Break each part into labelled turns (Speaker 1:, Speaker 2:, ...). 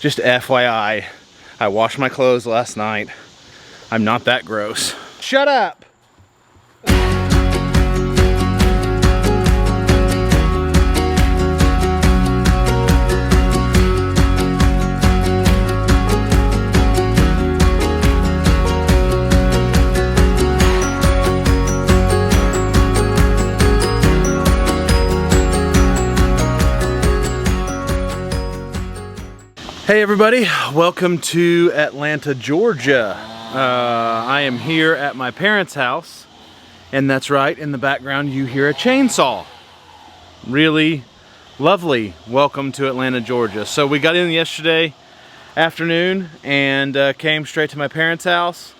Speaker 1: Just FYI, I washed my clothes last night. I'm not that gross. Shut up! Hey everybody, welcome to Atlanta, Georgia. I am here at my parents' house, and that's right, in the background you hear a chainsaw. Really lovely welcome to Atlanta, Georgia. So we got in yesterday afternoon and came straight to my parents' house.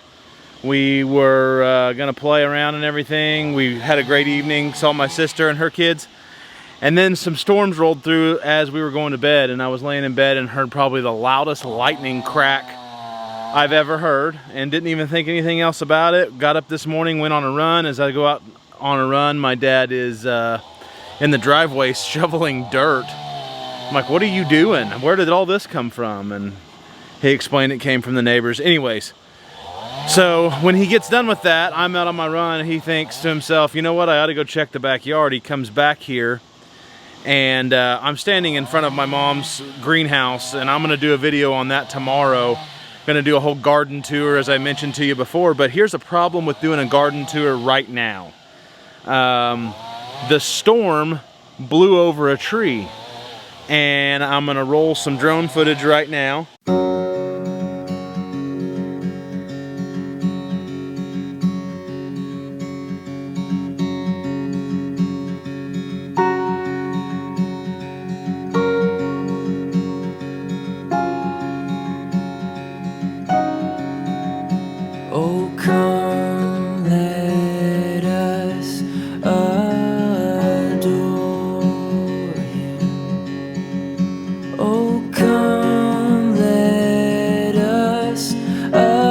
Speaker 1: We were gonna play around and everything. We had a great evening, saw my sister and her kids. And then some storms rolled through as we were going to bed, and I was laying in bed and heard probably the loudest lightning crack I've ever heard, and didn't even think anything else about it. Got up this morning, went on a run. As I go out on a run, my dad is in the driveway shoveling dirt. I'm like, what are you doing? Where did all this come from? And he explained it came from the neighbors. Anyways, so when he gets done with that, I'm out on my run, and he thinks to himself, you know what, I ought to go check the backyard. He comes back here. And I'm standing in front of my mom's greenhouse, and I'm gonna do a video on that tomorrow. Gonna do a whole garden tour, as I mentioned to you before, but here's a problem with doing a garden tour right now. The storm blew over a tree, and I'm gonna roll some drone footage right now.
Speaker 2: Oh, come, let us adore Him. Oh, come, let us adore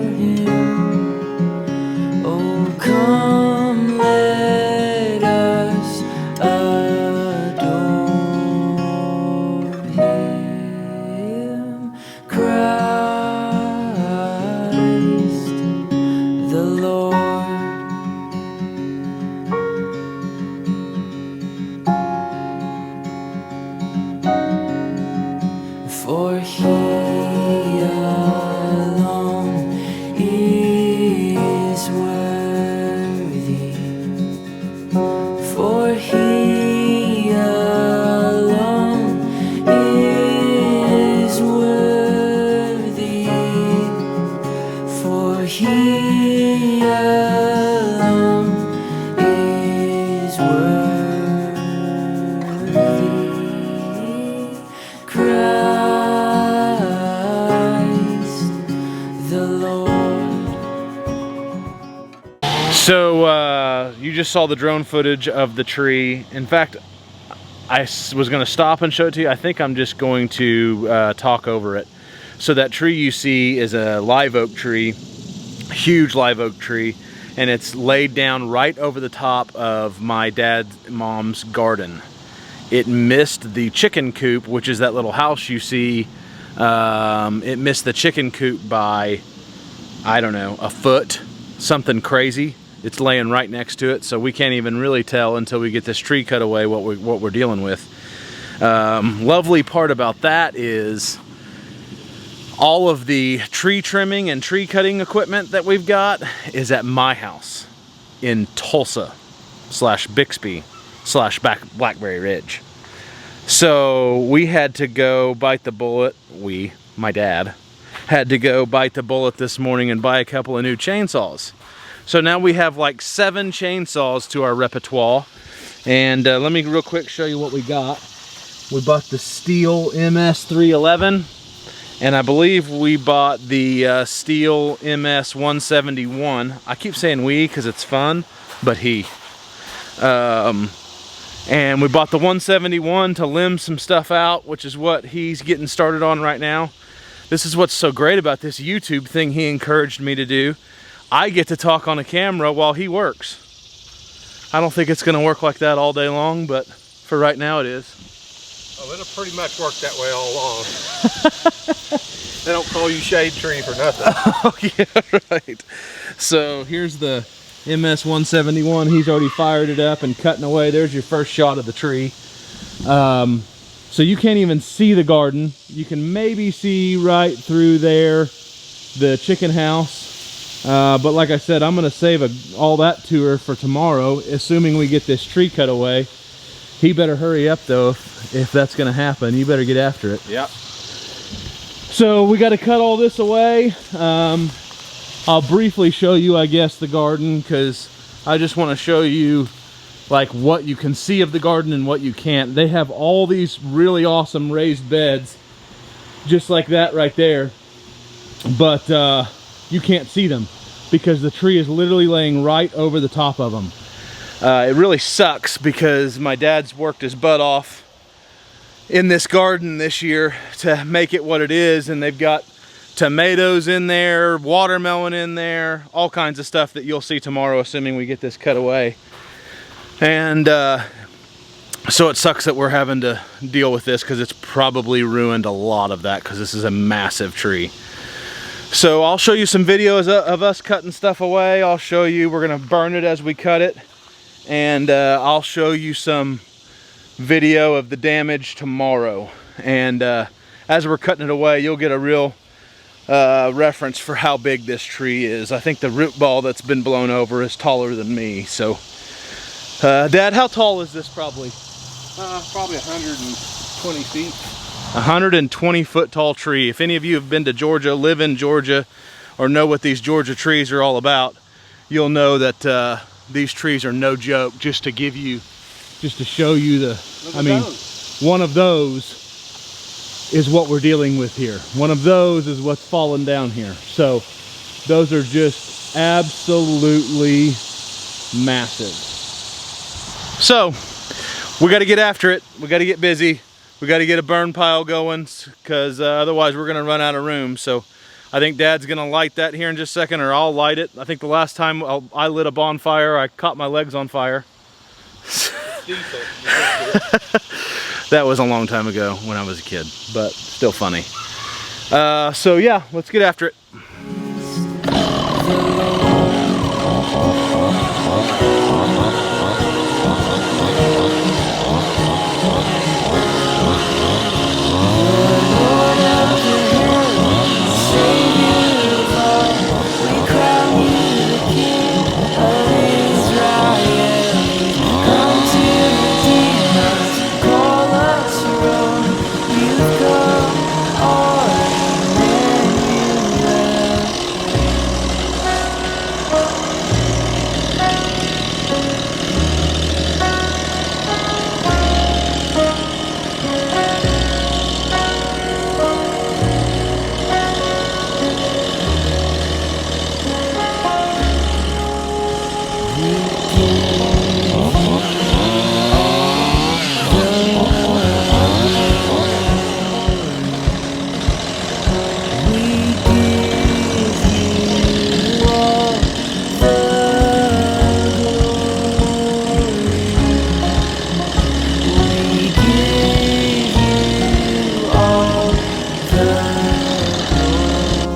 Speaker 2: Him. Oh, come, let us adore Him. The Lord. For He alone is worthy. For He alone is worthy. For He alone is worthy. Christ the Lord.
Speaker 1: So you just saw the drone footage of the tree. In fact, I was gonna stop and show it to you. I think I'm just going to talk over it. So that tree you see is a live oak tree, huge live oak tree, and it's laid down right over the top of my dad's mom's garden. It missed the chicken coop, which is that little house you see. It missed the chicken coop by, I don't know, a foot, something crazy. It's laying right next to it, so we can't even really tell until we get this tree cut away what we're dealing with. Lovely part about that is all of the tree trimming and tree cutting equipment that we've got is at my house in Tulsa / Bixby / Blackberry Ridge. So we had to go bite the bullet. My dad, had to go bite the bullet this morning and buy a couple of new chainsaws. So now we have like 7 chainsaws to our repertoire. And let me real quick show you what we got. We bought the Stihl MS311. And I believe we bought the Stihl MS171. I keep saying we because it's fun, but he. And we bought the 171 to limb some stuff out, which is what he's getting started on right now. This is what's so great about this YouTube thing he encouraged me to do. I get to talk on a camera while he works. I don't think it's gonna work like that all day long, but for right now it is.
Speaker 3: Oh, it'll pretty much work that way all along. They don't call you shade tree for nothing.
Speaker 1: Oh yeah, right. So here's the MS-171. He's already fired it up and cutting away. There's your first shot of the tree. So you can't even see the garden. You can maybe see right through there the chicken house. But like I said, I'm gonna save all that tour for tomorrow, assuming we get this tree cut away. He better hurry up though, if that's gonna happen. You better get after it.
Speaker 3: Yep.
Speaker 1: So we got to cut all this away. I'll briefly show you, I guess, the garden, because I just want to show you like what you can see of the garden and what you can't. They have all these really awesome raised beds, just like that right there, but you can't see them because the tree is literally laying right over the top of them. It really sucks because my dad's worked his butt off in this garden this year to make it what it is, and they've got tomatoes in there, watermelon in there, all kinds of stuff that you'll see tomorrow, assuming we get this cut away. And so it sucks that we're having to deal with this because it's probably ruined a lot of that because this is a massive tree. So I'll show you some videos of us cutting stuff away. I'll show you, we're gonna burn it as we cut it, and I'll show you some video of the damage tomorrow. And as we're cutting it away, you'll get a real reference for how big this tree is. I think the root ball that's been blown over is taller than me. So Dad, how tall is this probably?
Speaker 3: Probably 120 feet.
Speaker 1: 120 foot tall tree. If any of you have been to Georgia, live in Georgia, or know what these Georgia trees are all about, you'll know that these trees are no joke. Just to show you one of those is what we're dealing with here. One of those is what's fallen down here. So those are just absolutely massive. So we got to get after it. We got to get busy. We got to get a burn pile going because otherwise we're going to run out of room. So I think Dad's going to light that here in just a second, or I'll light it. I think the last time I lit a bonfire, I caught my legs on fire. That was a long time ago when I was a kid, but still funny. So yeah, let's get after it.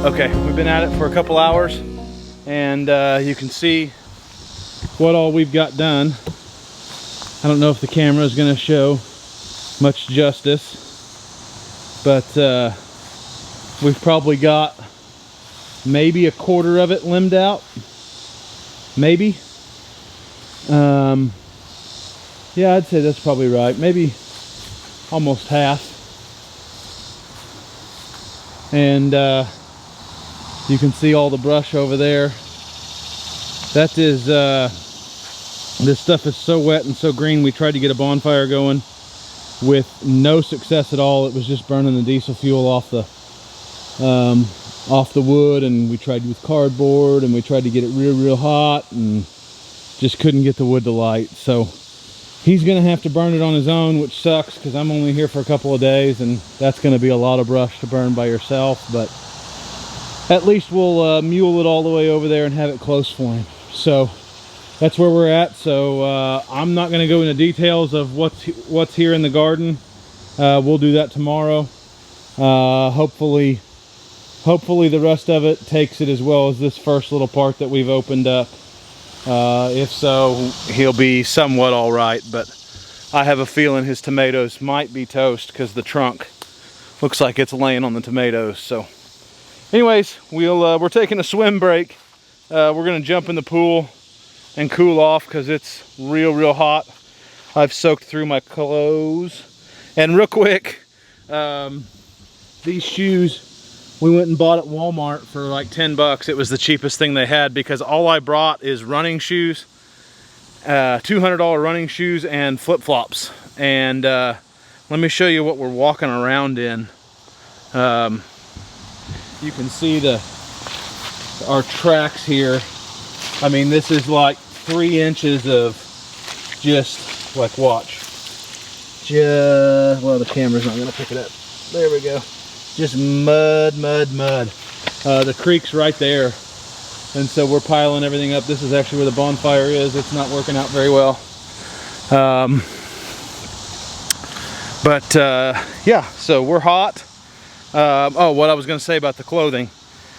Speaker 1: Okay, we've been at it for a couple hours, and you can see what all we've got done. I don't know if the camera is going to show much justice, but we've probably got maybe a quarter of it limbed out, maybe. Yeah, I'd say that's probably right, maybe almost half. And you can see all the brush over there. That is, this stuff is so wet and so green. We tried to get a bonfire going with no success at all. It was just burning the diesel fuel off the wood, and we tried with cardboard, and we tried to get it real hot, and just couldn't get the wood to light. So he's gonna have to burn it on his own, which sucks because I'm only here for a couple of days, and that's gonna be a lot of brush to burn by yourself, but at least we'll mule it all the way over there and have it close for him. So that's where we're at. So I'm not going to go into details of what's here in the garden. We'll do that tomorrow. Hopefully the rest of it takes it as well as this first little part that we've opened up. If so, he'll be somewhat all right, but I have a feeling his tomatoes might be toast because the trunk looks like it's laying on the tomatoes. So anyways, we're taking a swim break. We're gonna jump in the pool and cool off because it's real hot. I've soaked through my clothes. And real quick, these shoes we went and bought at Walmart for like 10 bucks. It was the cheapest thing they had because all I brought is running shoes, $200 running shoes and flip-flops. And let me show you what we're walking around in. You can see our tracks here. I mean, this is like 3 inches of just, like, watch. Well, the camera's not gonna pick it up. There we go. Just mud. The creek's right there. And so we're piling everything up. This is actually where the bonfire is. It's not working out very well. Yeah, so we're hot. Oh, what I was gonna say about the clothing.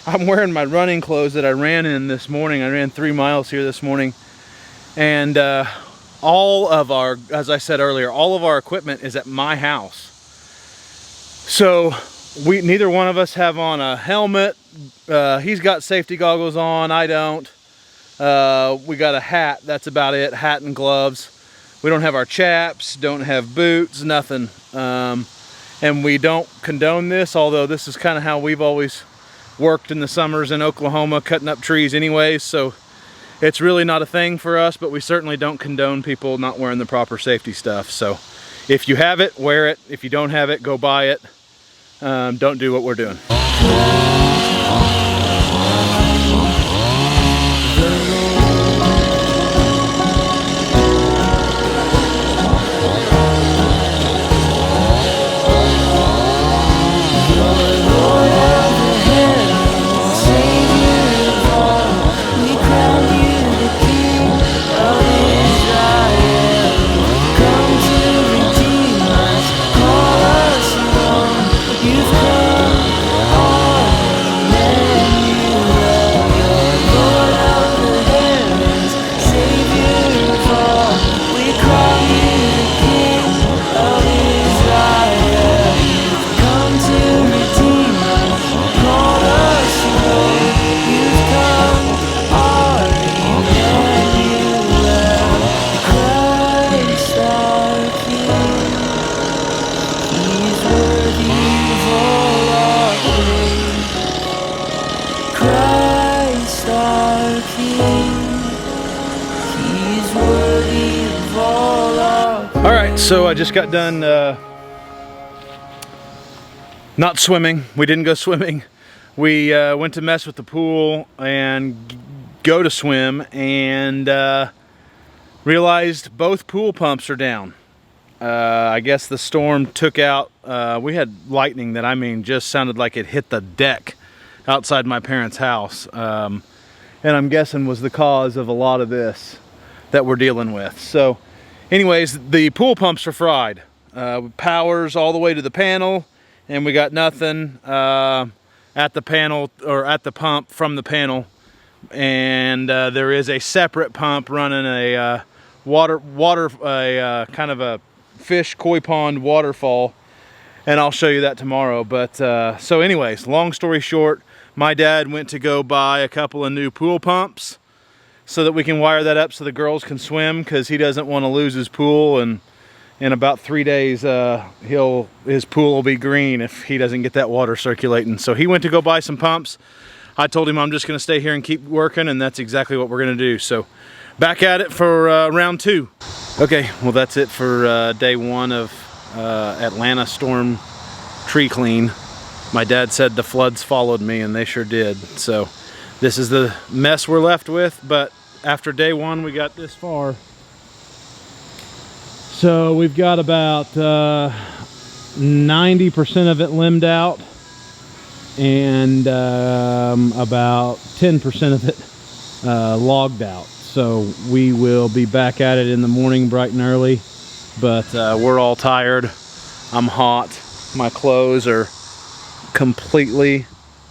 Speaker 1: I'm wearing my running clothes that I ran in this morning. I ran 3 miles here this morning. And all of our, as I said earlier, all of our equipment is at my house. So neither one of us have on a helmet. He's got safety goggles on, I don't. We got a hat, that's about it, hat and gloves. We don't have our chaps, don't have boots, nothing. And we don't condone this, although this is kind of how we've always worked in the summers in Oklahoma, cutting up trees anyways, so it's really not a thing for us, but we certainly don't condone people not wearing the proper safety stuff. So if you have it, wear it. If you don't have it, go buy it. Don't do what we're doing. So I just got done not swimming. We didn't go swimming. We went to mess with the pool and go to swim and realized both pool pumps are down. I guess the storm took out, we had lightning that, I mean, just sounded like it hit the deck outside my parents' house. And I'm guessing was the cause of a lot of this that we're dealing with. So anyways, the pool pumps are fried. Power's all the way to the panel, and we got nothing at the panel or at the pump from the panel. And there is a separate pump running a kind of a fish koi pond waterfall, and I'll show you that tomorrow. But so anyways, long story short, my dad went to go buy a couple of new pool pumps so that we can wire that up so the girls can swim, because he doesn't want to lose his pool, and in about 3 days his pool will be green if he doesn't get that water circulating. So he went to go buy some pumps. I told him I'm just going to stay here and keep working, and that's exactly what we're going to do. So back at it for round 2. Okay, well that's it for day 1 of Atlanta storm tree clean. My dad said the floods followed me, and they sure did. So this is the mess we're left with, but after day 1 we got this far. So we've got about 90% of it limbed out, and about 10% of it logged out. So we will be back at it in the morning bright and early, but we're all tired. I'm hot. My clothes are completely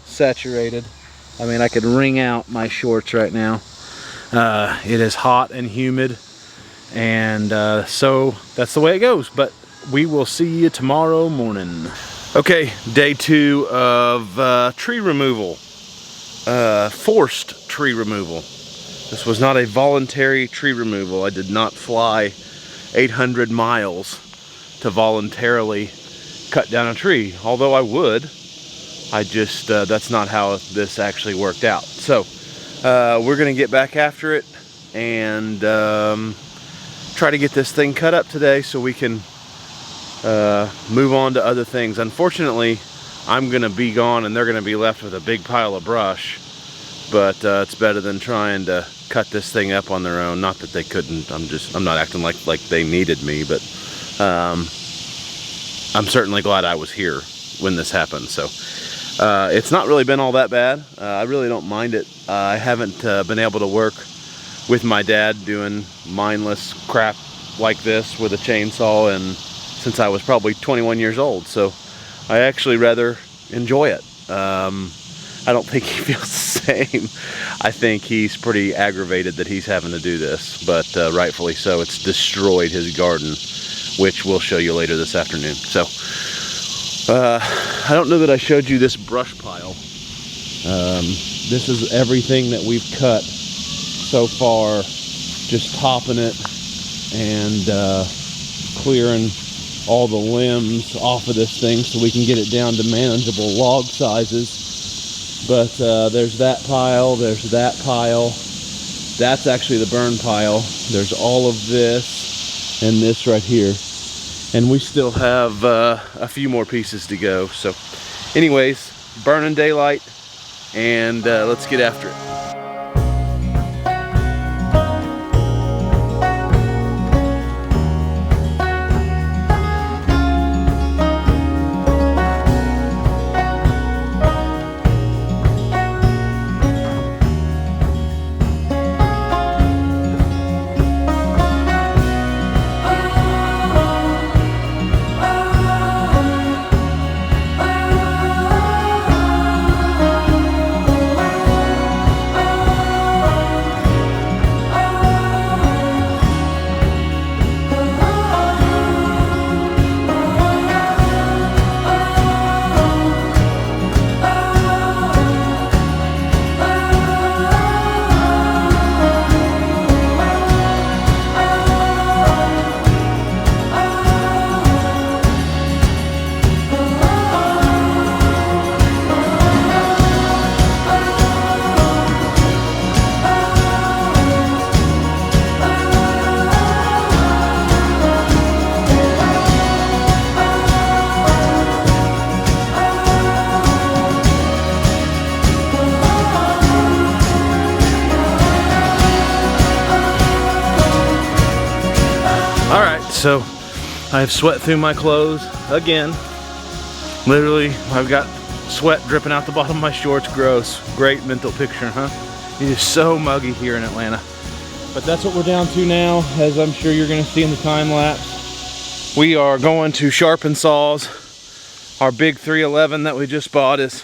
Speaker 1: saturated. I mean, I could wring out my shorts right now. It is hot and humid, and so that's the way it goes. But we will see you tomorrow morning. Okay, day 2 of tree removal. Forced tree removal. This was not a voluntary tree removal. I did not fly 800 miles to voluntarily cut down a tree, although I would. I just, that's not how this actually worked out. So, we're gonna get back after it and try to get this thing cut up today so we can move on to other things. Unfortunately, I'm gonna be gone and they're gonna be left with a big pile of brush, but it's better than trying to cut this thing up on their own. Not that they couldn't. I'm not acting like they needed me, but I'm certainly glad I was here when this happened. So it's not really been all that bad. I really don't mind it. I haven't been able to work with my dad doing mindless crap like this with a chainsaw and since I was probably 21 years old, so I actually rather enjoy it. I don't think he feels the same. I think he's pretty aggravated that he's having to do this, but rightfully so. It's destroyed his garden, which we'll show you later this afternoon. So I don't know that I showed you this brush pile. This is everything that we've cut so far, just topping it and clearing all the limbs off of this thing so we can get it down to manageable log sizes. But there's that pile, there's that pile. That's actually the burn pile. There's all of this and this right here. And we still have a few more pieces to go. So anyways, burning daylight, and let's get after it. So I have sweat through my clothes again. Literally, I've got sweat dripping out the bottom of my shorts. Gross. Great mental picture, huh? It is so muggy here in Atlanta. But that's what we're down to now, as I'm sure you're gonna see in the time lapse. We are going to sharpen saws. Our big 311 that we just bought is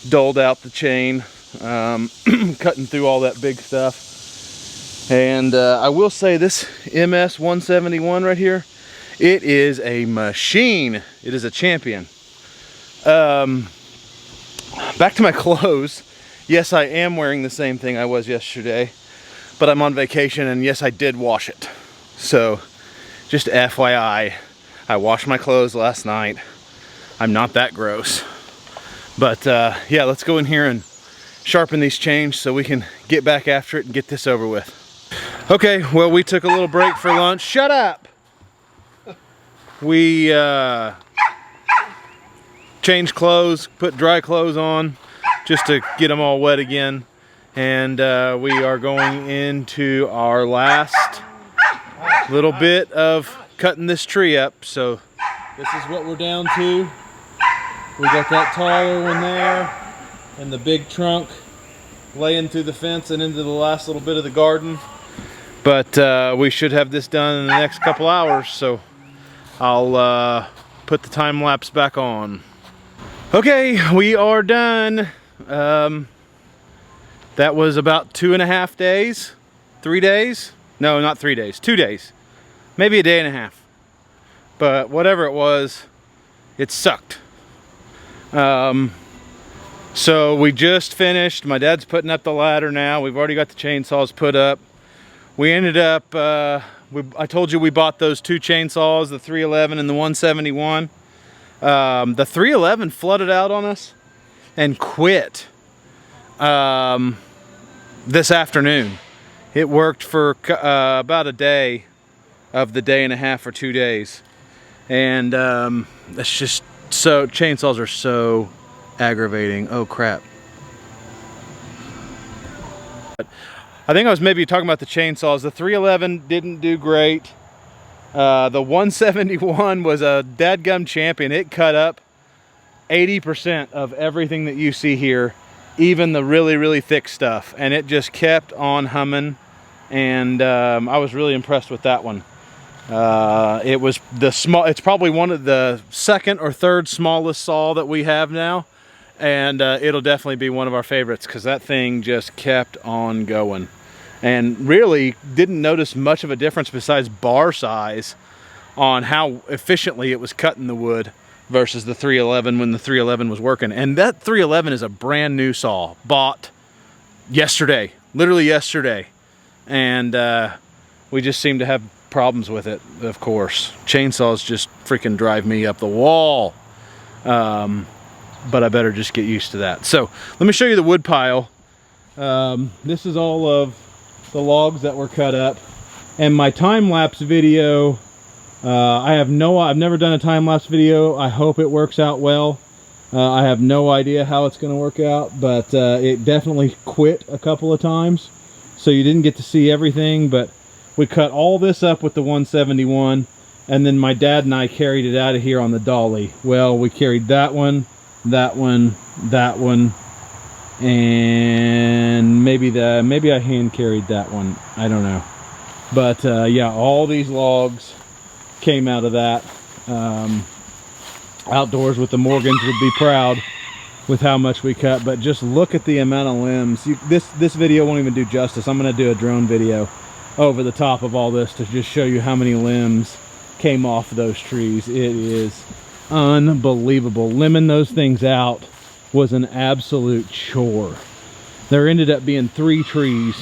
Speaker 1: doled out the chain, cutting through all that big stuff. And I will say this MS 171 right here, it is a machine. It is a champion. Back to my clothes. Yes, I am wearing the same thing I was yesterday, but I'm on vacation, and yes, I did wash it. So just FYI, I washed my clothes last night. I'm not that gross. But yeah, let's go in here and sharpen these chains so we can get back after it and get this over with. Okay, well, we took a little break for lunch. Shut up! We changed clothes, put dry clothes on just to get them all wet again. And we are going into our last little bit of cutting this tree up. So this is what we're down to. We got that taller one there and the big trunk laying through the fence and into the last little bit of the garden. But we should have this done in the next couple hours, so I'll put the time lapse back on. Okay, we are done. That was about 2.5 days, 3 days. No, not 3 days, 2 days, maybe a day and a half. But whatever it was, it sucked. So we just finished. My dad's putting up the ladder now. We've already got the chainsaws put up. We ended up, I told you we bought those 2 chainsaws, the 311 and the 171. The 311 flooded out on us and quit this afternoon. It worked for about a day of the day and a half or 2 days. And it's just so, chainsaws are so aggravating. Oh crap. I think I was maybe talking about the chainsaws. The 311 didn't do great. The 171 was a dadgum champion. It cut up 80% of everything that you see here, even the really, really thick stuff. And it just kept on humming. And I was really impressed with that one. It was it's probably one of the second or third smallest saw that we have now. And it'll definitely be one of our favorites because that thing just kept on going. And really didn't notice much of a difference besides bar size on how efficiently it was cutting the wood versus the 311 when the 311 was working. And that 311 is a brand new saw, bought yesterday, literally yesterday. And we just seem to have problems with it, of course. Chainsaws just freaking drive me up the wall. But I better just get used to that. So let me show you the wood pile. This is all of the logs that were cut up, and my time-lapse video, I've never done a time-lapse video. I hope it works out well. I have no idea how it's going to work out, but it definitely quit a couple of times, so you didn't get to see everything. But we cut all this up with the 171, and then my dad and I carried it out of here on the dolly. Well, we carried that one, that one, that one, and maybe I hand carried that one. I don't know. But yeah, all these logs came out of that. Outdoors with the Morgans would be proud with how much we cut, but just look at the amount of limbs. This video won't even do justice. I'm going to do a drone video over the top of all this to just show you how many limbs came off those trees. It is unbelievable. Limbing those things out was an absolute chore. There ended up being 3 trees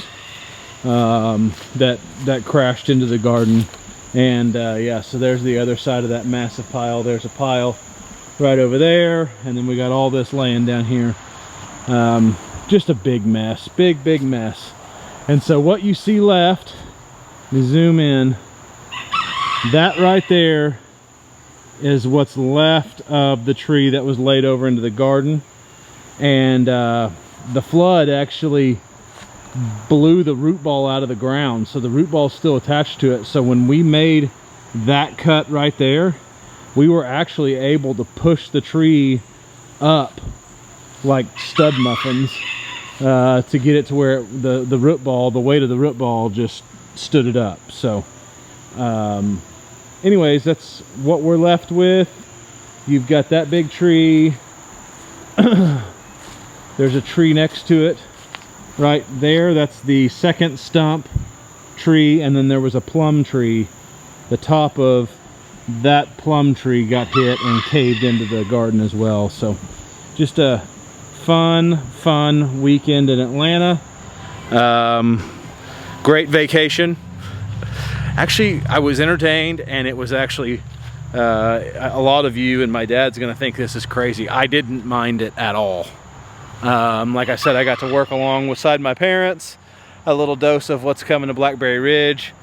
Speaker 1: that crashed into the garden. And yeah, so there's the other side of that massive pile. There's a pile right over there, and then we got all this laying down here. Just a big mess, big mess. And so what you see left, you zoom in, that right there is what's left of the tree that was laid over into the garden. And the flood actually blew the root ball out of the ground, so the root ball is still attached to it. So when we made that cut right there, we were actually able to push the tree up like stud muffins to get it to where the root ball, the weight of the root ball just stood it up. So anyways, that's what we're left with. You've got that big tree. There's a tree next to it right there. That's the second stump tree, and then there was a plum tree. The top of that plum tree got hit and caved into the garden as well. So just a fun weekend in Atlanta. Great vacation. Actually, I was entertained, and it was actually a lot of you, and my dad's gonna think this is crazy. I didn't mind it at all. Like I said, I got to work alongside my parents, a little dose of what's coming to Blackberry Ridge.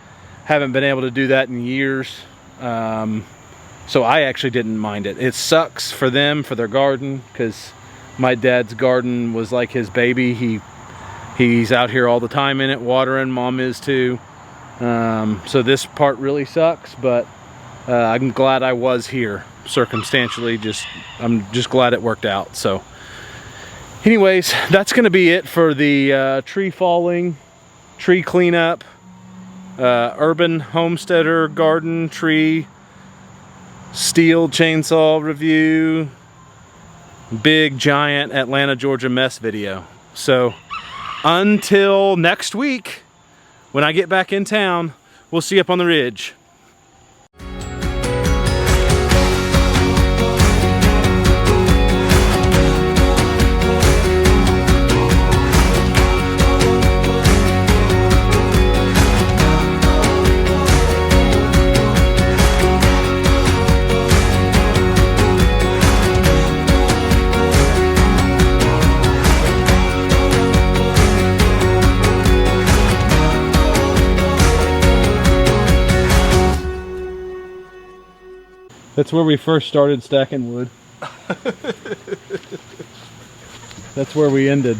Speaker 1: Haven't been able to do that in years. So I actually didn't mind it. It sucks for them, for their garden, because my dad's garden was like his baby. He's out here all the time in it, watering. Mom is too. So this part really sucks, but I'm glad I was here circumstantially. I'm just glad it worked out. So anyways, that's gonna be it for the tree falling, tree cleanup, urban homesteader garden tree Stihl chainsaw review, big giant Atlanta, Georgia mess video. So until next week, when I get back in town, we'll see you up on the ridge. That's where we first started stacking wood. That's where we ended.